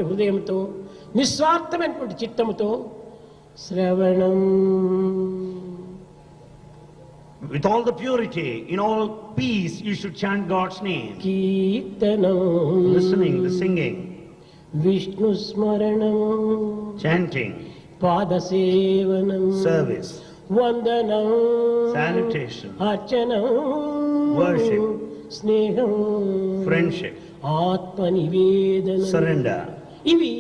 నిర్మలమైనటువంటి హృదయంతో నిస్వార్థమైనటువంటి చిత్తముతో శ్రవణం, with all the purity, in all peace, you should chant God's name. కీర్తనం, Listening, the singing, Vishnu స్మరణం, chanting, పాదసేవనం, service, వందనం, salutation, అర్చనం, worship, స్నేహం, friendship, ఆత్మనివేదనం, surrender. ఇవి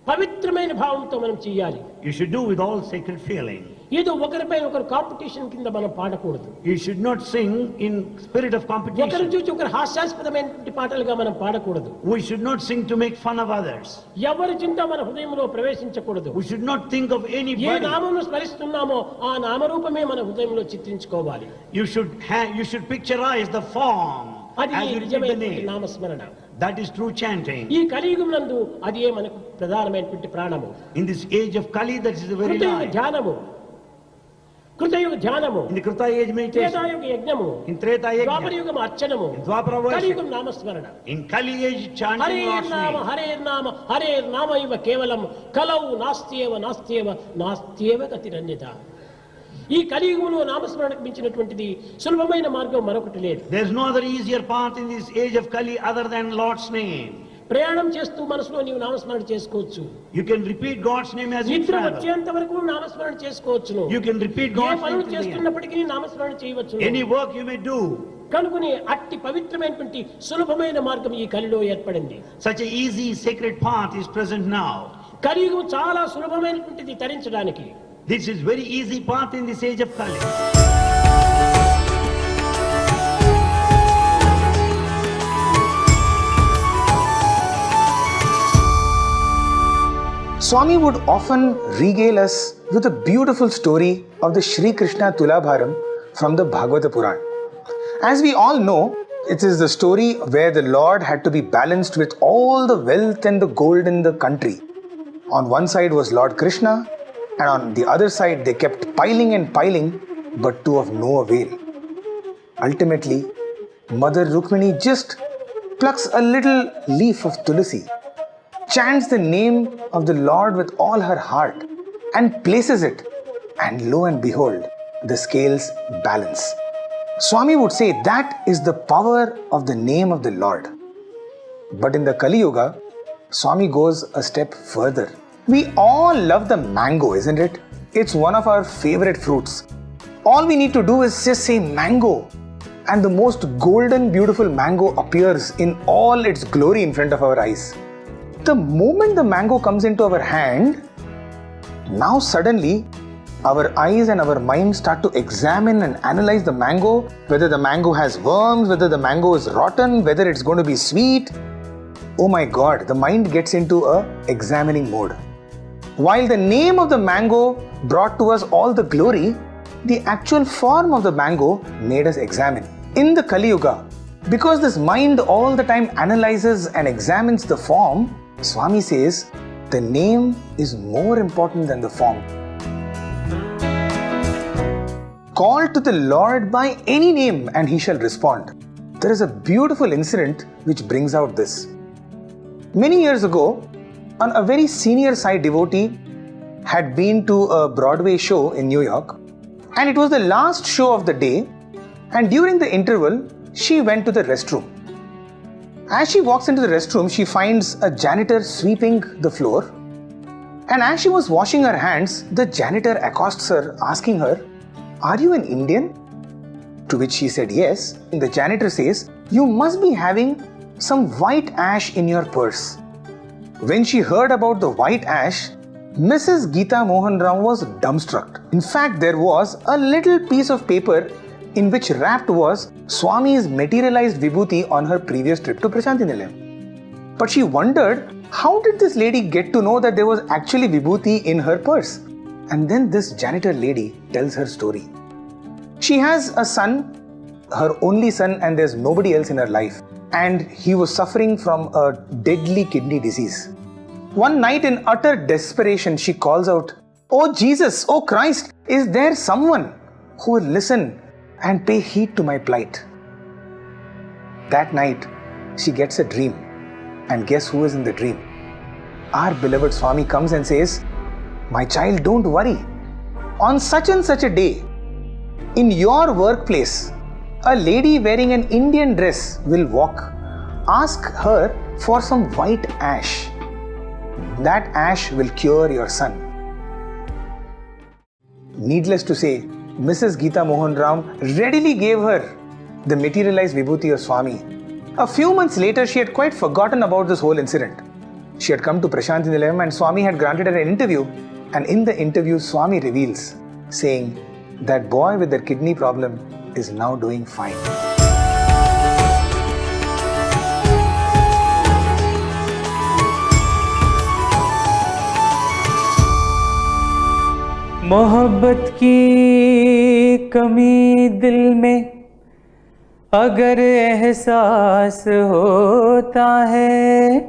పవిత్రమైన భావంతో మనం చేయాలి. You should do with all sacred feeling. ఏదో ఒకరిపై ఒకరు కాంపిటీషన్ కింద మనం పాడకూడదు. You should not sing in spirit of ఒకరు competition. చూసి ఒకరు హాస్యాస్పదమైనటువంటి పాటలుగా మనం పాడకూడదు. We should not sing to make fun of others. ఎవరి చింత మన హృదయంలో ప్రవేశించకూడదు. We should not think of A anybody. నామమును స్మరిస్తున్నామో ఆ నామరూపమే మన హృదయంలో చిత్రించుకోవాలి. You should picturize the form అది as you repeat the నిజమైన name. నామస్మరణ. That is true chanting. ఈ కలియుగం నందు అదే మనకు ప్రధానమైనటువంటి ప్రాణము. In this age of Kali, that is the very కృతయుగ life. ధ్యానము, కృతయుగ ధ్యానము, In the Kruta age meditation, త్రేతాయుగ యజ్ఞము, in Treta Yajna, ద్వాపరయుగం అర్చనము, in Dwapara worship, కలియుగం నామస్మరణ. in Kali age chanting Hare Lord's నామ name. హరే నామ హరే నామ ఇవ కేవలం కలౌ నాస్త్యేవ నాస్త్యేవ నాస్త్యేవ గతిరన్యత. ఈ కలియుగంలో నామస్మరణకు మించినటువంటిది సులభమైన మార్గం మరొకటి లేదు. There is no other easier path in this age of Kali other than Lord's name. ప్రయాణం చేస్తూ మనసులో నీవు నామస్మరణ చేసుకోవచ్చు. You can repeat God's name as you నిద్ర travel. వచ్చేంత వరకు నామస్మరణ చేసుకోవచ్చును. You can repeat A God's పనులు name till the end. చేస్తున్నప్పటికీ నామస్మరణ చేయవచ్చు. Any work you may do. కనుకొని అట్టి పవిత్రమైనటువంటి సులభమైన మార్గం ఈ కలిలో ఏర్పడింది. Such an easy sacred path is present now. కలియుగం చాలా సులభమైనటువంటిది తరించడానికి. This is very easy path in this age of Kali. Swami would often regale us with a beautiful story of the Sri Krishna Tulabharam from the Bhagavata Purana. As we all know, it is the story where the Lord had to be balanced with all the wealth and the gold in the country. On one side was Lord Krishna, and on the other side they kept piling and piling, but to of no avail. Ultimately, Mother Rukmini just plucks a little leaf of tulsi, chants the name of the Lord with all her heart, and places it, and lo and behold, the scales balance. Swami would say that is the power of the name of the Lord. But in the Kali Yuga, Swami goes a step further. We all love the mango, isn't it? It's one of our favorite fruits. All we need to do is just say mango, and the most golden, beautiful mango appears in all its glory in front of our eyes. The moment the mango comes into our hand, now suddenly our eyes and our mind start to examine and analyze the mango, whether the mango has worms, whether the mango is rotten, whether it's going to be sweet. Oh my God, the mind gets into a examining mode. While the name of the mango brought to us all the glory, the actual form of the mango made us examine. In the Kali Yuga, because this mind all the time analyzes and examines the form, Swami says the name is more important than the form. Call to the Lord by any name and he shall respond. There is a beautiful incident which brings out this. Many years ago, a very senior Sai devotee had been to a Broadway show in New York, and it was the last show of the day, and during the interval, she went to the restroom. As she walks into the restroom, she finds a janitor sweeping the floor, and as she was washing her hands, the janitor accosts her, asking her, "Are you an Indian?" To which she said yes, and the janitor says, "You must be having some white ash in your purse." When she heard about the white ash, Mrs. Geeta Mohan Rao was dumbstruck. In fact, there was a little piece of paper in which wrapped was Swami's materialized vibhuti on her previous trip to Prashanti Nilayam. But she wondered, how did this lady get to know that there was actually vibhuti in her purse? And then this janitor lady tells her story. She has a son, her only son, and there's nobody else in her life. And he was suffering from a deadly kidney disease. One night in utter desperation, she calls out, "Oh Jesus, oh Christ, is there someone who will listen and pay heed to my plight?" That night, she gets a dream. And guess who is in the dream? our beloved Swami comes and says, "My child, don't worry. On such and such a day, in your workplace, a lady wearing an Indian dress will walk. Ask her for some white ash. That ash will cure your son." Needless to say, Mrs. Geeta Mohan Ram readily gave her the materialized Vibhuti of Swami. A few months later, she had quite forgotten about this whole incident. She had come to Prashanti Nilayam and Swami had granted her an interview. And in the interview, Swami reveals, saying, that boy with the kidney problem is now doing fine. मोहब्बत की कमी दिल में अगर एहसास होता है,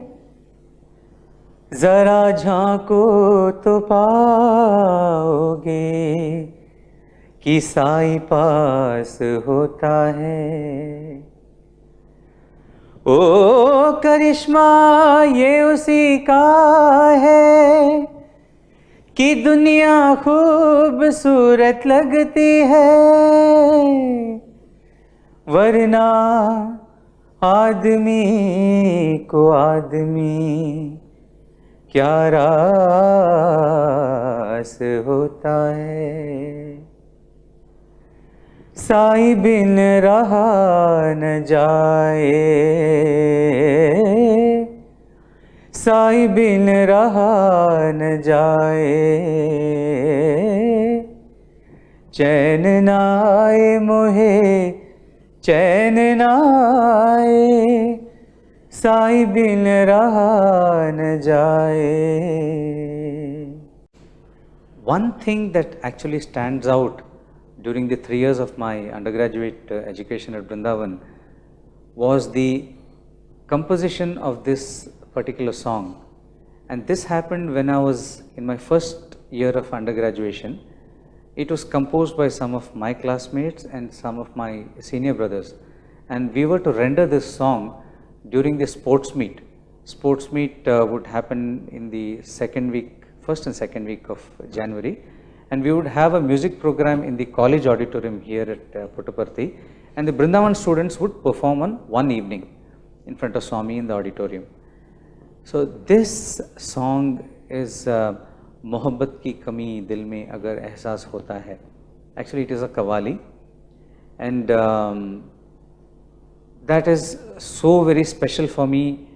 जरा झांको तो पाओगे कि साईं पास होता है। ओ करिश्मा ये उसी का है कि दुनिया खूबसूरत लगती है, वरना आदमी को आदमी क्या रास होता है। साईं बिन रहा न जाए, साईं बिन रहा न जाए, चैन न आए मोहे चैन न आए, साईं बिन रहा न जाए। One thing that actually stands out during the 3 years of my undergraduate education at Vrindavan was the composition of this particular song. And this happened when I was in my first year of undergraduation. It was composed by some of my classmates and some of my senior brothers. And we were to render this song during the sports meet. Sports meet would happen in the first and second week of January. And we would have a music program in the college auditorium here at Puttaparthi. And the Vrindavan students would perform on one evening in front of Swami in the auditorium. So this song is Mohabbat ki kami dil mein agar ehsaas hota hai. Actually it is a qawwali, and that is so very special for me.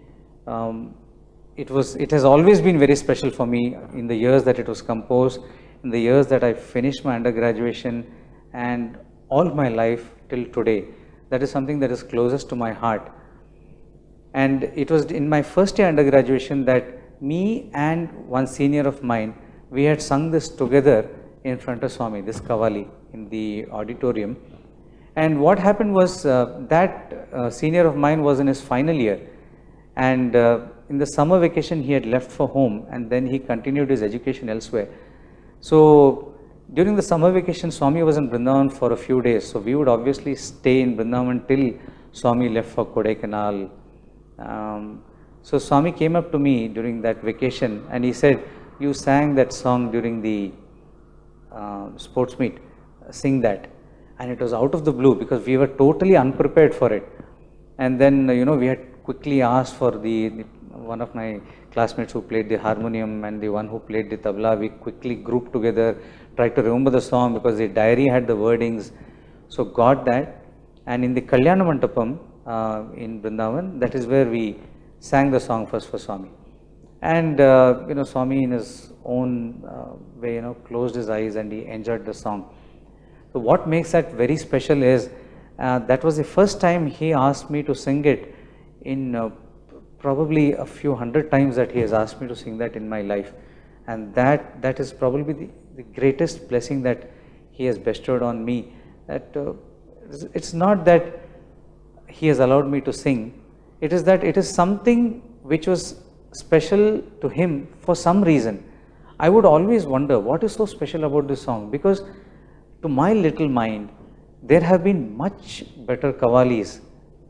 It has always been very special for me in the years that it was composed, in the years that I finished my undergraduation, and all my life till today. That is something that is closest to my heart. And it was in my first year undergraduation that me and one senior of mine, we had sung this together in front of Swami, this qawwali in the auditorium. And what happened was that senior of mine was in his final year, and in the summer vacation he had left for home, and then he continued his education elsewhere. So during the summer vacation, Swami was in Vrindavan for a few days. So we would obviously stay in Vrindavan till Swami left for Kodaikanal. So Swami came up to me during that vacation and he said, "You sang that song during the sports meet, sing that." And it was out of the blue because we were totally unprepared for it. And then, we had quickly asked for one of my classmates who played the harmonium and the one who played the tabla. We quickly grouped together, tried to remember the song because the diary had the wordings. So got that. And in the Kalyana Mandapam in Vrindavan, that is where we sang the song first for Swami. And, Swami in his own way, closed his eyes and he enjoyed the song. So what makes that very special is, that was the first time he asked me to sing it in probably a few hundred times that he has asked me to sing that in my life. And that is probably the greatest blessing that he has bestowed on me. That it's not that he has allowed me to sing, it is that it is something which was special to him for some reason. I would always wonder what is so special about this song, because to my little mind, there have been much better qawwalis,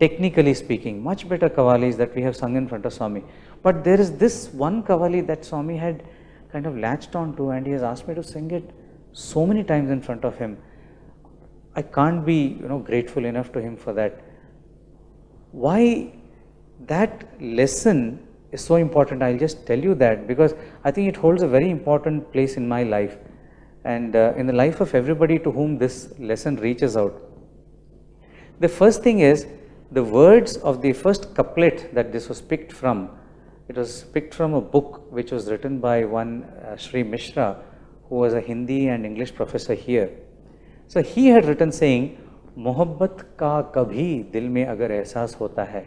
technically speaking, much better qawwalis that we have sung in front of Swami. But there is this one Kavali that Swami had kind of latched on to, and he has asked me to sing it so many times in front of him. I can't be, grateful enough to him for that. Why that lesson is so important, I'll just tell you that, because I think it holds a very important place in my life and in the life of everybody to whom this lesson reaches out. The first thing is, the words of the first couplet that this was picked from, it was picked from a book which was written by one Sri Mishra, who was a Hindi and English professor here. So he had written saying, "Mohabbat ka kabhi dil mein agar ehsas hota hai,"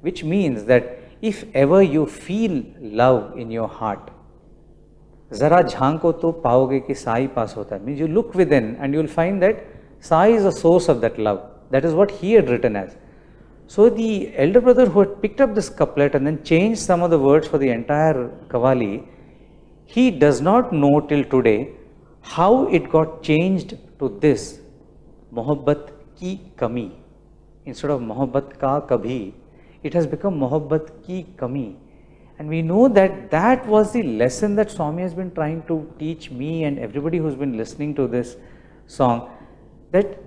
which means that if ever you feel love in your heart, zara jhanko to paoge ki sai paas hota hai, means you look within and you will find that sai is the source of that love. That is what he had written as. So the elder brother who had picked up this couplet and then changed some of the words for the entire Kavali, he does not know till today how it got changed to this, Mohabbat ki kami. Instead of Mohabbat ka kabhi, it has become Mohabbat ki kami. And we know that that was the lesson that Swami has been trying to teach me and everybody who's been listening to this song, that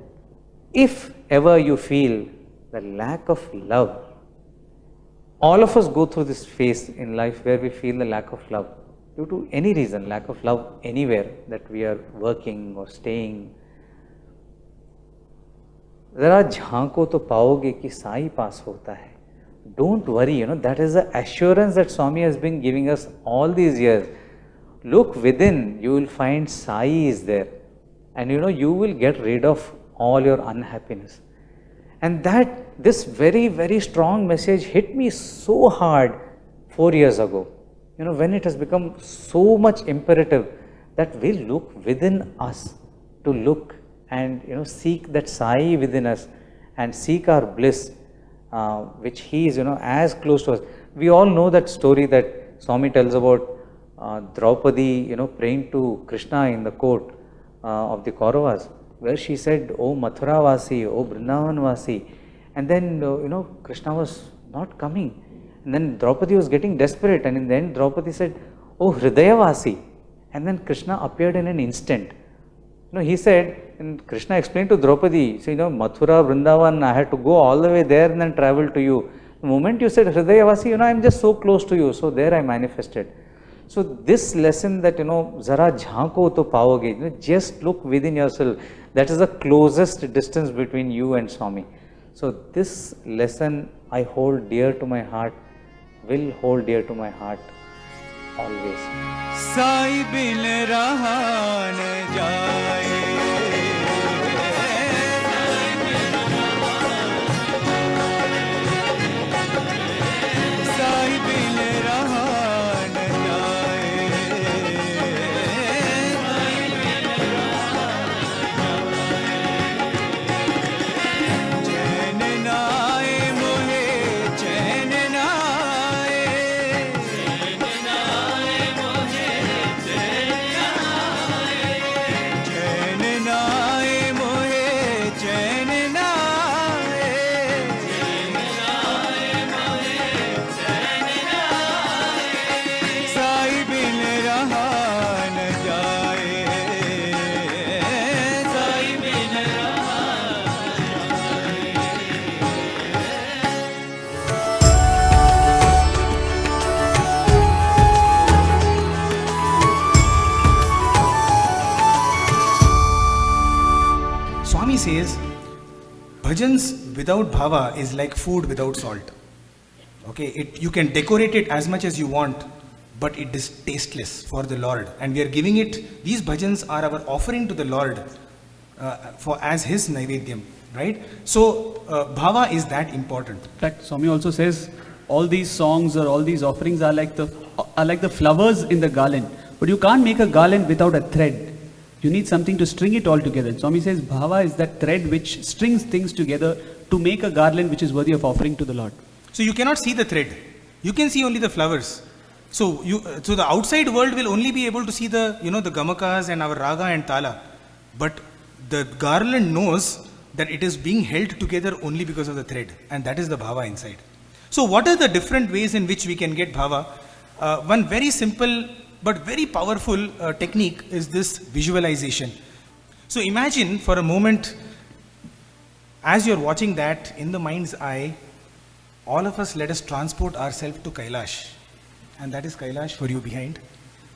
if ever you feel the lack of love, all of us go through this phase in life where we feel the lack of love due to any reason, lack of love anywhere that we are working or staying. Zara jhanko to paoge ki sai paas hota hai. Don't worry, that is the assurance that Swami has been giving us all these years. Look within, you will find sai is there, and you will get rid of all your unhappiness. And that this very, very strong message hit me so hard 4 years ago, when it has become so much imperative that we look within us to look and seek that sai within us and seek our bliss, which he is as close to us. We all know that story that Swami tells about Draupadi praying to Krishna in the court of the Kauravas, where she said, "Oh Mathura Vasi, oh Vrindavan Vasi," and then Krishna was not coming, and then Draupadi was getting desperate, and in the end Draupadi said, "Oh Hridaya Vasi," and then Krishna appeared in an instant. He said, and Krishna explained to Draupadi, so Mathura, Vrindavan, I had to go all the way there and then travel to you. The moment you said Hridaya Vasi, I am just so close to you, so there I manifested. So this lesson that zara jhanko to paoge, just look within yourself. That is the closest distance between you and Swami. So this lesson I hold dear to my heart, will hold dear to my heart always. Sai bin raha na jaye, says, bhajans without bhava is like food without salt. Okay, you can decorate it as much as you want, but it is tasteless for the Lord. And we are giving it, these bhajans are our offering to the Lord for as his naivedyam, right? So bhava is that important. In fact, Swami also says all these songs or all these offerings are like the flowers in the garland. But you can't make a garland without a thread. You need something to string it all together. Swami says bhava is that thread which strings things together to make a garland which is worthy of offering to the Lord. So you cannot see the thread. You can see only the flowers. So the outside world will only be able to see the the gamakas and our raga and tala. But the garland knows that it is being held together only because of the thread, and that is the bhava inside. So what are the different ways in which we can get bhava? One very simple but very powerful technique is this visualization. So imagine for a moment, as you're watching that in the mind's eye, all of us, let us transport ourselves to Kailash. And that is Kailash for you behind.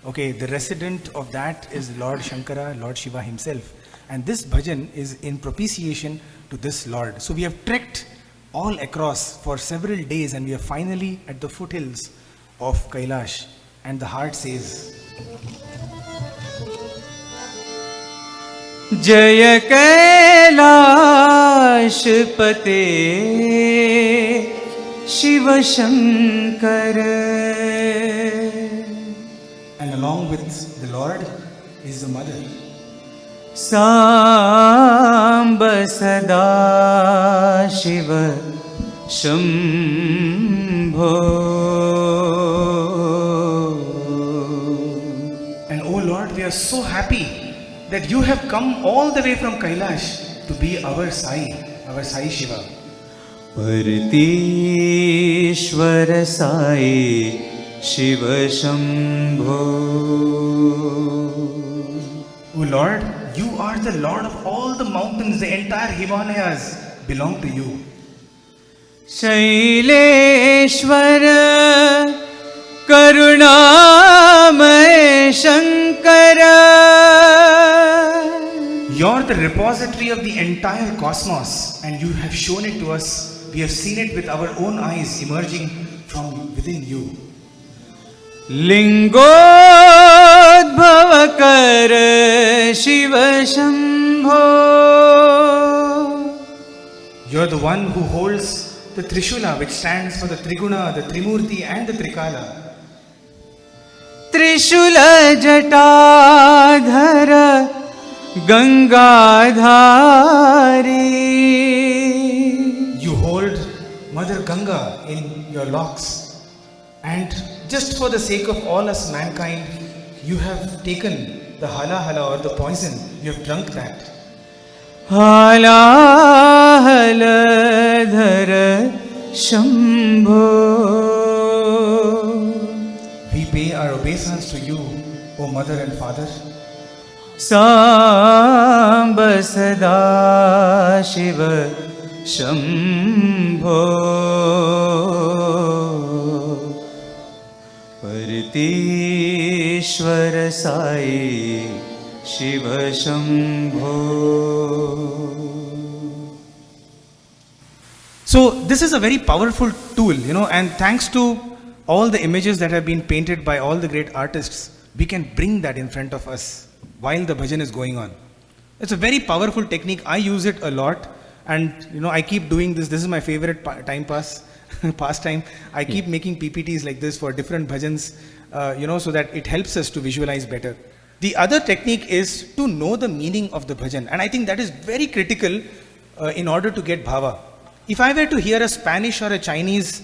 Okay, the resident of that is Lord Shankara, Lord Shiva himself. And this bhajan is in propitiation to this Lord. So we have trekked all across for several days and we are finally at the foothills of Kailash. And the heart says, जय कैलाश पते Shiv Shankar. and along with the Lord is the mother. Samba सदा Shiv Shambho. And oh Lord, we are so happy that you have come all the way from Kailash to be our Sai Shiva. परतीश्वर Sai Shiv Shambho. Oh Lord, you are the Lord of all the mountains, the entire Himalayas belong to you. Shaileshwar करुणामय Shankar. You're the repository of the entire cosmos and you have shown it to us. We have seen it with our own eyes emerging from within you. Lingodbhava कर Shiv Shambho. You're the one who holds the Trishula, which stands for the Triguna, the Trimurti and the Trikala. त्रिशूल Jatadhar Gangadhari. You hold Mother Ganga in your locks, and just for the sake of all us mankind, you have taken the hala or the poison, you have drunk that. हलाहलधर Shambho. We pay our obeisance to you, O Mother and Father. Samba सदा Shiv Shambho. परतीश्वर Sai Shiv Shambho. So this is a very powerful tool, and thanks to all the images that have been painted by all the great artists, we can bring that in front of us while the bhajan is going on. It's a very powerful technique. I use it a lot, and I keep doing this. This is my favorite pastime. I keep making PPTs like this for different bhajans, so that it helps us to visualize better. The other technique is to know the meaning of the bhajan, and I think that is very critical in order to get bhava. If I were to hear a Spanish or a Chinese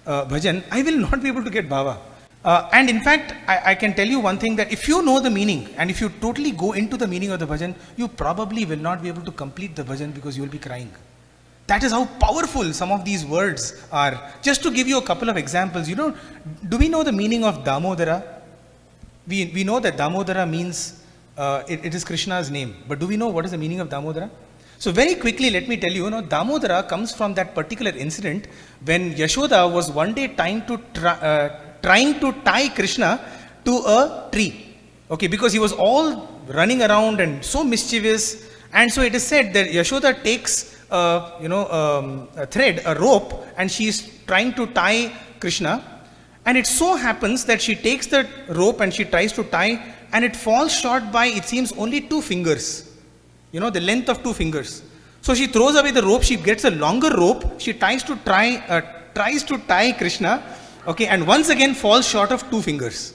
bhajan, I will not be able to get bhava. And in fact, I can tell you one thing, that if you know the meaning and if you totally go into the meaning of the bhajan, you probably will not be able to complete the bhajan because you will be crying. That is how powerful some of these words are. Just to give you a couple of examples, do we know the meaning of Damodara? We know that Damodara means, it is Krishna's name. But do we know what is the meaning of Damodara? So very quickly, let me tell you, Damodara comes from that particular incident when Yashoda was one day trying to tie Krishna to a tree. Okay, because he was all running around and so mischievous. And so it is said that Yashoda takes a thread, a rope, and she is trying to tie Krishna. And it so happens that she takes the rope and she tries to tie, and it falls short by, it seems, only 2 fingers. The length of 2 fingers. So she throws away the rope, she gets a longer rope, she tries to tie Krishna, okay, and once again falls short of 2 fingers.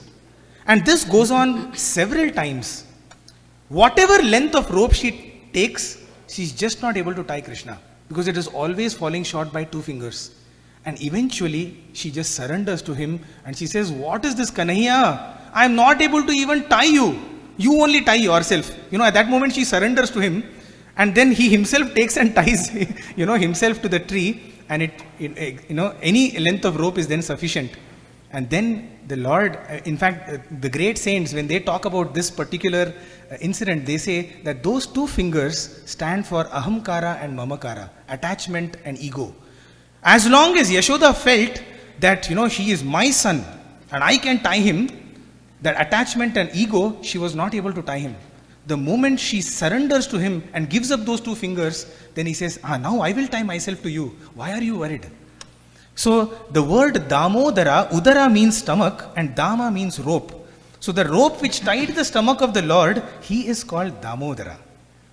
And this goes on several times. Whatever length of rope she takes, she's just not able to tie Krishna, because it is always falling short by 2 fingers. And eventually, she just surrenders to him and she says, "What is this, Kanhaiya? I am not able to even tie you. You only tie yourself." At that moment she surrenders to him, and then he himself takes and ties, himself to the tree. and any length of rope is then sufficient. And then the Lord, in fact, the great saints, when they talk about this particular incident, they say that those two fingers stand for ahamkara and mamakara, attachment and ego. As long as Yashoda felt that, he is my son and I can tie him, that attachment and ego, she was not able to tie him. The moment she surrenders to him and gives up those two fingers, then he says, now I will tie myself to you. Why are you worried? So the word Damodara, Udara means stomach and Dama means rope. So the rope which tied the stomach of the Lord, he is called Damodara.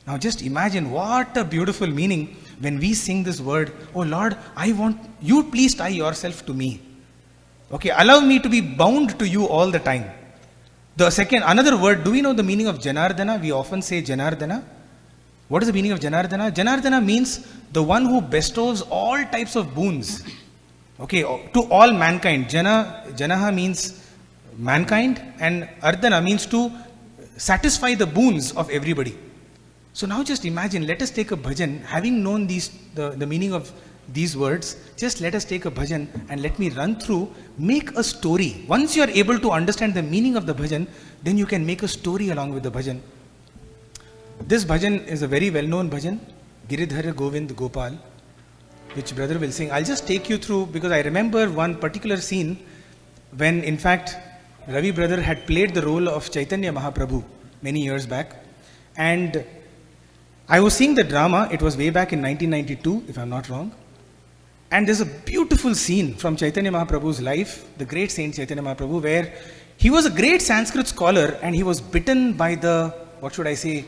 Now just imagine what a beautiful meaning when we sing this word, oh Lord, I want you, please tie yourself to me. Okay, allow me to be bound to you all the time. The second, another word, do we know the meaning of Janardana? We often say Janardana. What is the meaning of Janardana? Janardana means the one who bestows all types of boons. Okay, to all mankind. Janaha means mankind and Ardana means to satisfy the boons of everybody. So now just imagine, let us take a bhajan, having known the meaning of these words, just let us take a bhajan and let me run through, make a story. Once you are able to understand the meaning of the bhajan, then you can make a story along with the bhajan. This bhajan is a very well-known bhajan, Giridhara Govind Gopal, which brother will sing. I'll just take you through because I remember one particular scene when in fact Ravi brother had played the role of Chaitanya Mahaprabhu many years back, and I was seeing the drama. It was way back in 1992 if I'm not wrong, and there's a beautiful scene from Chaitanya Mahaprabhu's life, the great saint Chaitanya Mahaprabhu, where he was a great Sanskrit scholar and he was bitten by the, what should I say,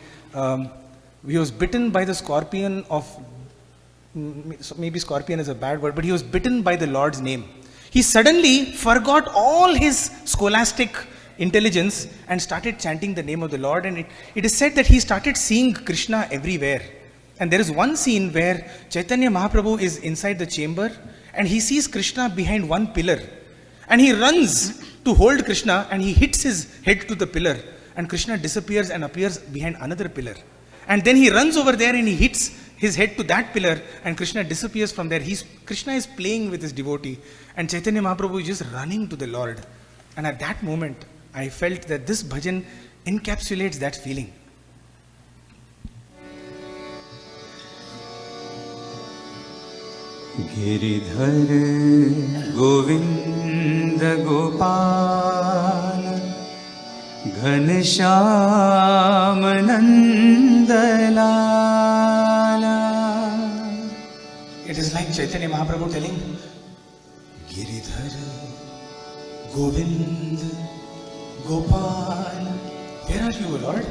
he was bitten by the scorpion of, maybe scorpion is a bad word, but he was bitten by the Lord's name. He suddenly forgot all his scholastic intelligence and started chanting the name of the Lord, and it is said that he started seeing Krishna everywhere. And there is one scene where Chaitanya Mahaprabhu is inside the chamber and he sees Krishna behind one pillar, and he runs to hold Krishna and he hits his head to the pillar, and Krishna disappears and appears behind another pillar. And then he runs over there and he hits his head to that pillar, and Krishna disappears from there. Krishna is playing with his devotee and Chaitanya Mahaprabhu is just running to the Lord. And at that moment, I felt that this bhajan encapsulates that feeling. Giridhar Govind Gopal Ghanshyam Nandalala. It is like Chaitanya Mahaprabhu telling, Giridhar Govind Gopal, where are you, Lord?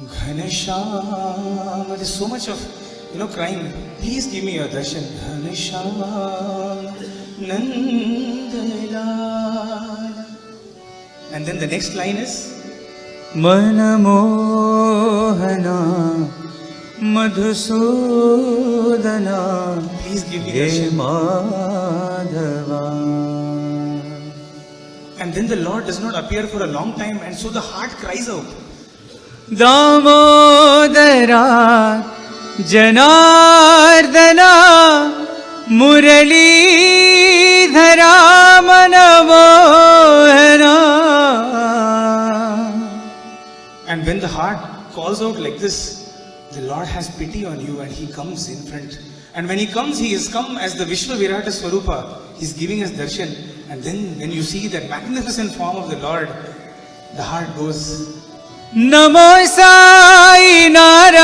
Ghanshyam, there is so much of crying. Please give me your darshan. Ghanshyam Nandalala. And then the next line is Manamohana Madhusudana. Please give me He darshan. Madhava. And then the Lord does not appear for a long time, and so the heart cries out. Damodara Janardana Muralidhara Manamohana. And when the heart calls out like this, the Lord has pity on you and He comes in front. And when He comes, He has come as the Vishwa Virata Swarupa. He's giving us darshan. And then when you see that magnificent form of the Lord, the heart goes, Namo Sai Narayanaya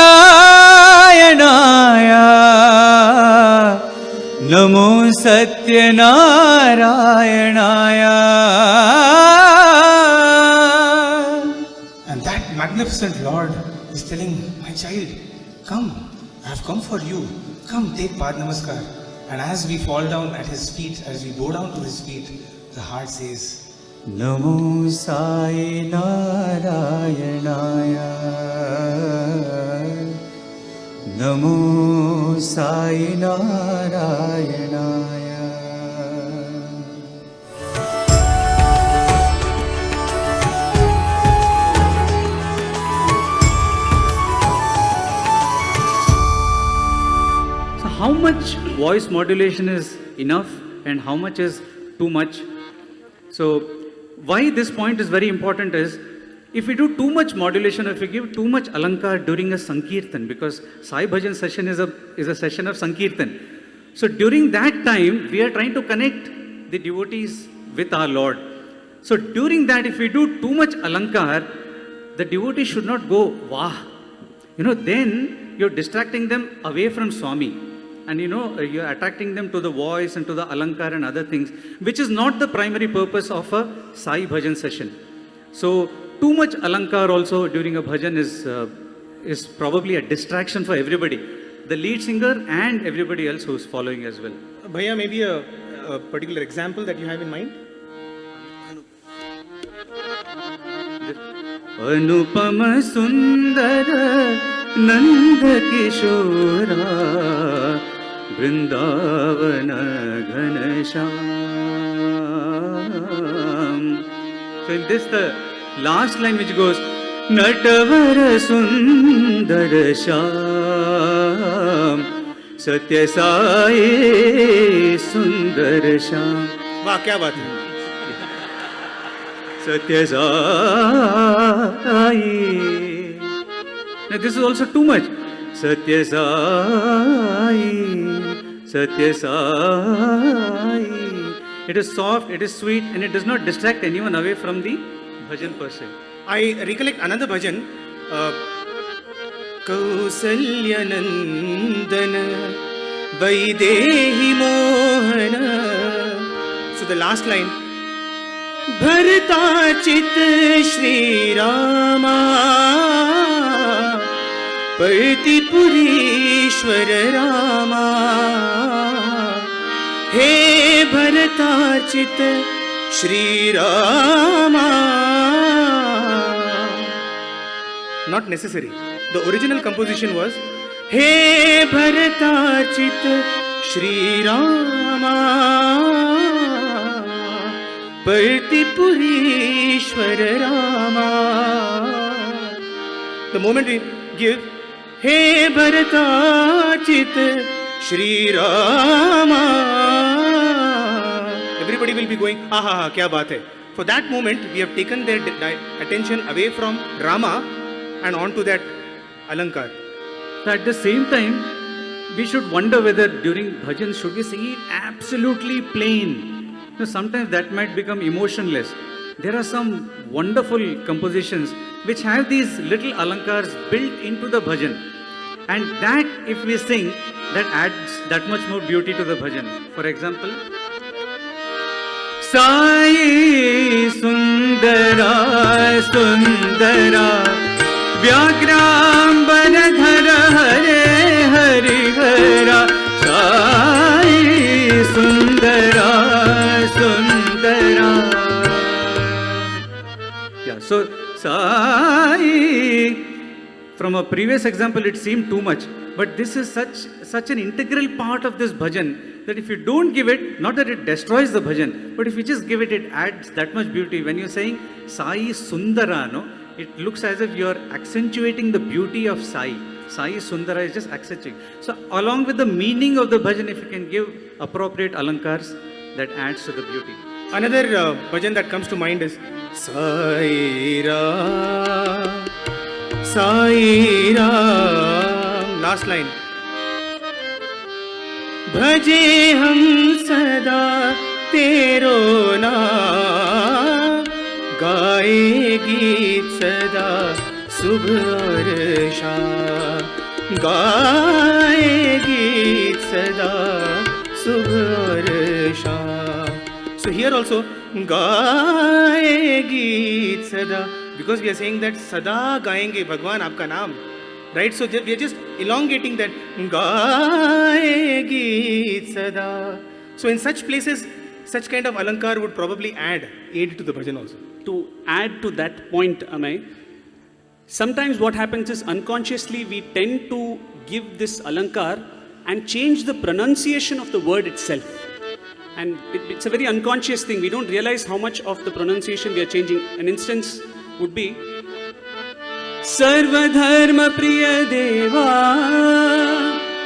Namo Satya Narayanaya. and that magnificent Lord is telling, my child, come, I have come for you. Come, take Pad Namaskar. And as we fall down at His feet, as we bow down to His feet, the heart says, Namo Sai Narayanaya Namo Sai Narayanaya. So how much voice modulation is enough and how much is too much. So why this point is very important is, if we do too much modulation, if we give too much alankar during a sankirtan, because Sai Bhajan session is a session of sankirtan. So during that time, we are trying to connect the devotees with our Lord. So during that, if we do too much alankar, the devotee should not go, wah. Then you're distracting them away from Swami. And you're attracting them to the voice and to the alankar and other things, which is not the primary purpose of a Sai Bhajan session. So too much alankar also during a bhajan is probably a distraction for everybody, the lead singer and everybody else who's following as well. Bhaiya, maybe a particular example that you have in mind? Anupama Sundara Nanda Kishora Vrindavana Ghanasham. So in this, the last line which goes, Natavara Sundara Sham Satya Sai Sundara Sham. वाह क्या बात है. Satya Sai. Now this is also too much. Satya Sai, Satya Sai. It is soft, it is sweet, and it does not distract anyone away from the bhajan per se. I recollect another bhajan, Kausalya Nandana Vaidehi Mohana. So the last line, Bharatachit Shri Rama Partipurishwara Rama. He Bharatachit Shri Rama. Not necessary. The original composition was He Bharatachit Shri Rama Partipurishwara Rama. The moment we give He Bharatachit Shri Rama, everybody will be going, aha, kya baat hai. For that moment, we have taken their attention away from Rama and onto that alankar. So at the same time, we should wonder whether during bhajan should we sing it absolutely plain. Sometimes that might become emotionless. There are some wonderful compositions which have these little alankars built into the bhajan, and that if we sing, that adds that much more beauty to the bhajan. For example, Sai Sundara Sundara Vyagrambara Hare Hari Hara. Sai Sundara Sundara. yeah, so Sai, from a previous example it seemed too much, but this is such an integral part of this bhajan that if you don't give it, not that it destroys the bhajan, but if you just give it, it adds that much beauty. When you're saying Sai Sundara, no, it looks as if you're accentuating the beauty of Sai. Sai Sundara is just accentuating. So along with the meaning of the bhajan, if you can give appropriate alankars, that adds to the beauty. Another bhajan that comes to mind is Sai Ram, Sai Ram. Last line. Bhaje hum sada tero naam, gaye geet sada subh aur shaam, gaye geet sada subh aur shaam. So here also, gaye geet sada, because we are saying that sada gayenge Bhagwan aapka naam. Right, so we are just elongating that Gaye Geet Sada. So in such places, such kind of alankar would probably aid to the bhajan also. To add to that point, Amay, sometimes what happens is unconsciously we tend to give this alankar and change the pronunciation of the word itself. And it's a very unconscious thing. We don't realize how much of the pronunciation we are changing. An instance would be Sarvadharma Priya Deva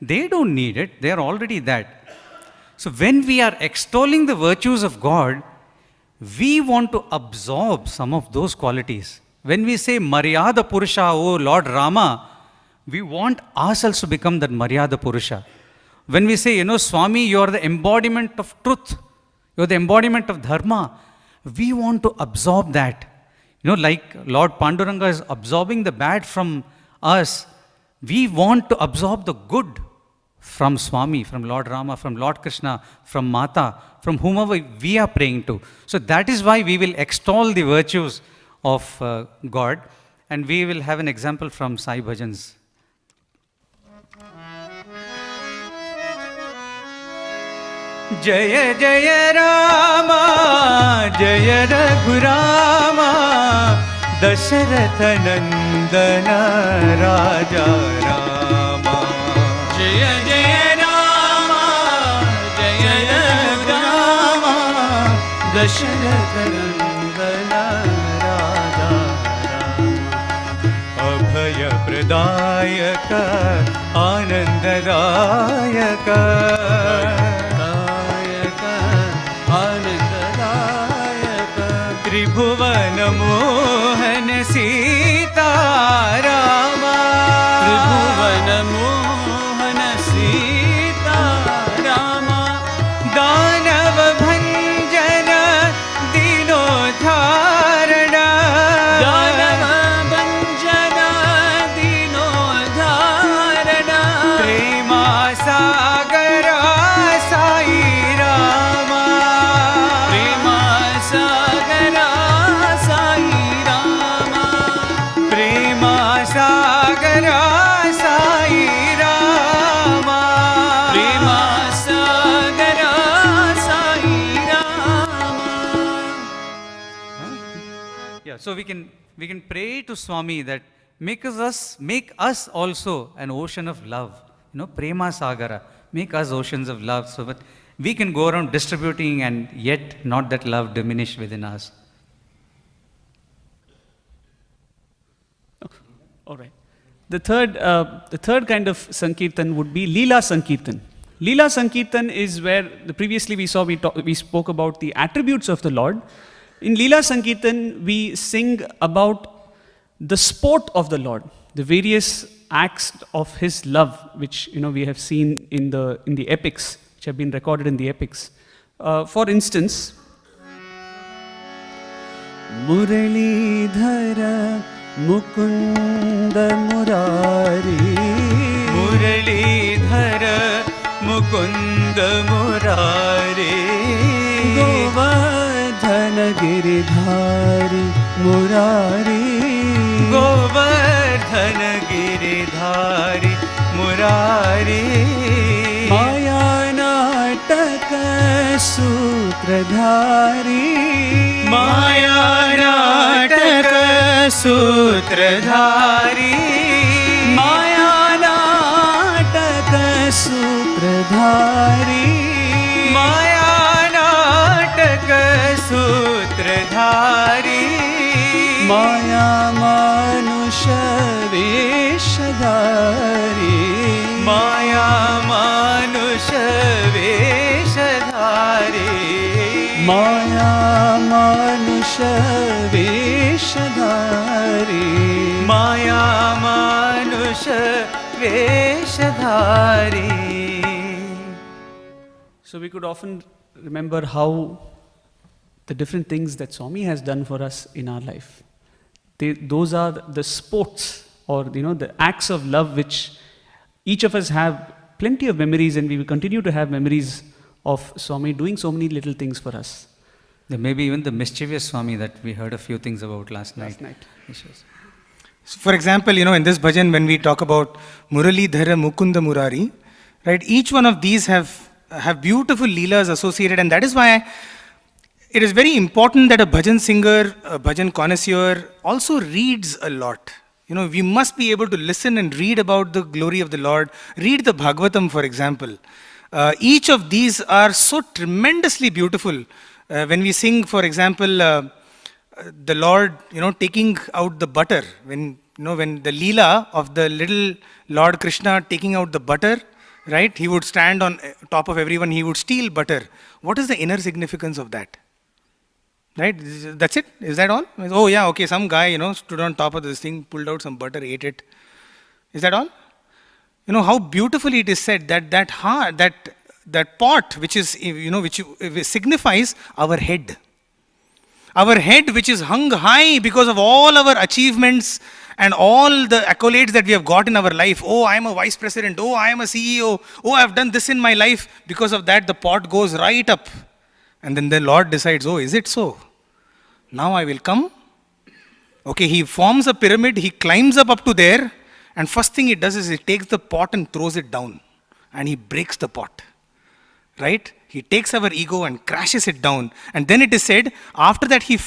They don't need it, they are already that. So when we are extolling the virtues of God, we want to absorb some of those qualities. When we say Maryada Purusha, oh Lord Rama, we want ourselves to become that Maryada Purusha. When we say, Swami, you are the embodiment of truth, you are the embodiment of dharma, we want to absorb that. Like Lord Panduranga is absorbing the bad from us, we want to absorb the good from Swami, from Lord Rama, from Lord Krishna, from Mata, from whomever we are praying to. So that is why we will extol the virtues of God, and we will have an example from Sai Bhajans. जय जय राम जय रघुराम दशरथ नंदन राजा राम जय जय राम जय रघुराम दशरथ नंदन राजा राम अभय प्रदायक आनंददायक त्रिभुवन मोहन सीता रामा त्रिभुवन मोहन सीता रामा दानव भंजन दीनोद्धारण दानव भंजन दीनोद्धारण प्रेमा सागर साई रामा प्रेमा सागर So we can pray to Swami that make us also an ocean of love. Prema Sagara. Make us oceans of love so that we can go around distributing and yet not that love diminish within us. All right. The third kind of Sankirtan would be Leela Sankirtan. Leela Sankirtan is where previously we spoke about the attributes of the Lord. In Leela Sankirtan, we sing about the sport of the Lord, the various acts of His love, which we have seen in the epics, which have been recorded in the epics. For instance, Muralidhara Mukunda Murari Muralidhara Mukunda Murari Govardhana Giridhari Murari Govardhana Giridhari Murari Maya Nataka Sutradhari Maya Nataka Sutradhari Maya Nataka Sutradhari Maya Nataka Sutradhari Maya Manusha Veshadhari Maya Manusha Veshadhari Maya Manusha Veshadhari Maya Manusha Veshadhari. So we could often remember how the different things that Swami has done for us in our life. Those are the sports or the acts of love which each of us have plenty of memories, and we will continue to have memories of Swami doing so many little things for us. There may be even the mischievous Swami that we heard a few things about last night. So for example, in this bhajan, when we talk about Muralidhara Mukunda Murari, right, each one of these have beautiful leelas associated, and that is why it is very important that a bhajan singer, a bhajan connoisseur also reads a lot. We must be able to listen and read about the glory of the Lord. Read the Bhagavatam, for example. Each of these are so tremendously beautiful. When we sing, for example, the Lord, taking out the butter, when the Leela of the little Lord Krishna taking out the butter right? He would stand on top of everyone, he would steal butter. What is the inner significance of that? Right? That's it? Is that all? Oh yeah, okay, some guy, stood on top of this thing, pulled out some butter, ate it. Is that all? How beautifully it is said that pot, which is, which signifies our head. Our head, which is hung high because of all our achievements and all the accolades that we have got in our life. Oh, I am a vice president. Oh, I am a CEO. Oh, I have done this in my life. Because of that, the pot goes right up. And then the Lord decides, oh, is it so? Now I will come. Okay, he forms a pyramid. He climbs up to there. And first thing he does is he takes the pot and throws it down. And he breaks the pot. Right? He takes our ego and crashes it down. And then it is said, after that he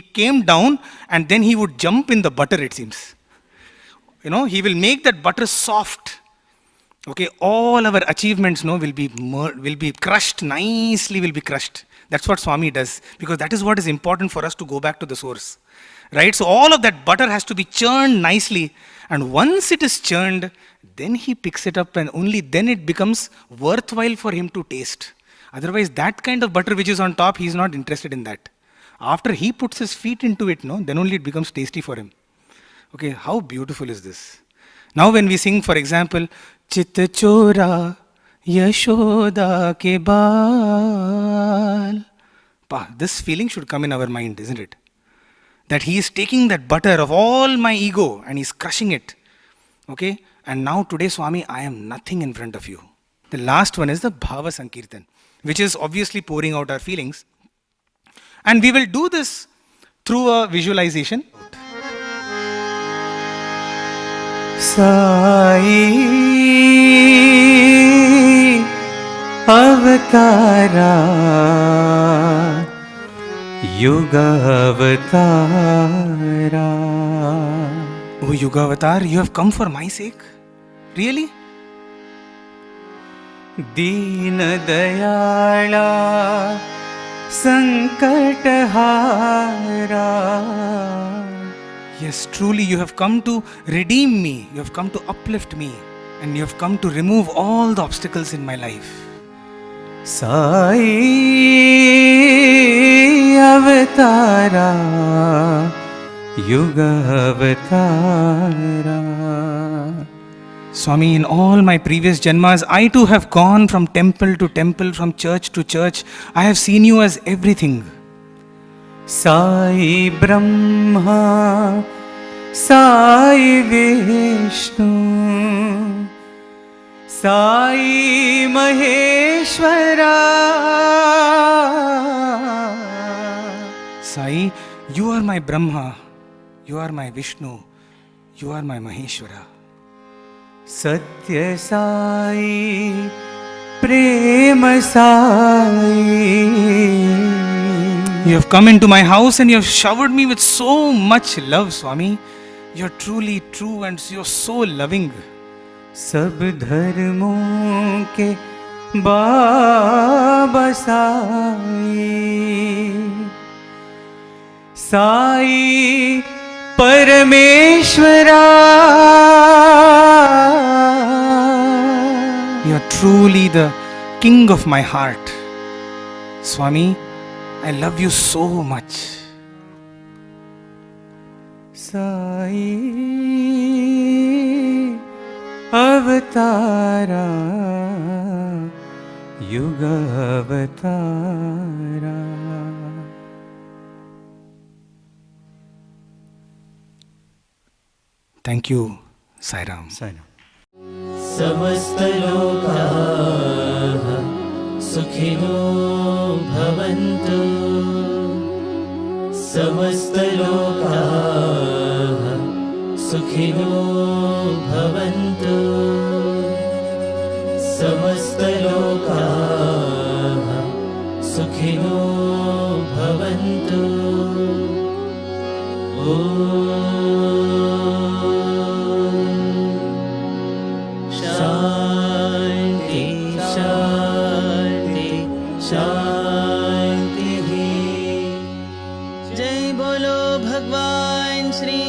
came down and then he would jump in the butter, it seems. He will make that butter soft. Okay, all our achievements will be crushed, nicely will be crushed. That's what Swami does. Because that is what is important for us to go back to the source. Right? So all of that butter has to be churned nicely. And once it is churned, then he picks it up and only then it becomes worthwhile for him to taste. Otherwise, that kind of butter which is on top, he is not interested in that. After he puts his feet into it, then only it becomes tasty for him. Okay, how beautiful is this? Now when we sing, for example, Chitta Chora Yashoda Ke Baal. This feeling should come in our mind, isn't it? That he is taking that butter of all my ego and he's crushing it. Okay? And now today, Swami, I am nothing in front of you. The last one is the Bhava Sankirtan, which is obviously pouring out our feelings. And we will do this through a visualization. Sai Avatara Yuga Avatara. Oh, Yuga Avatar, you have come for my sake? Really? Deen Dayala Sankatahara. Yes, truly you have come to redeem me. You have come to uplift me. And you have come to remove all the obstacles in my life. Sai Avatara Yuga Avatara. Swami, in all my previous janmas, I too have gone from temple to temple, from church to church. I have seen you as everything. Sai Brahma, Sai Vishnu, Sai Maheshwara. Sai, you are my Brahma, you are my Vishnu, you are my Maheshwara. Satya Sai, Prema Sai. You have come into my house and you have showered me with so much love, Swami. You are truly true and you are so loving. सब धर्मों के बाबा साई, साई परमेश्वरा. You are truly the king of my heart. Swami, I love you so much. Sai Avatara Yuga Avatara. Thank you, Sai Ram. समस्तलोकाः सुखिनो भवन्तु. समस्तलोकाः सुखिनो भवन्तु. समस्तलोकाः सुखिनो भवन्तु. शान्ति शान्ति शान्तिः. जय बोलो भगवान श्री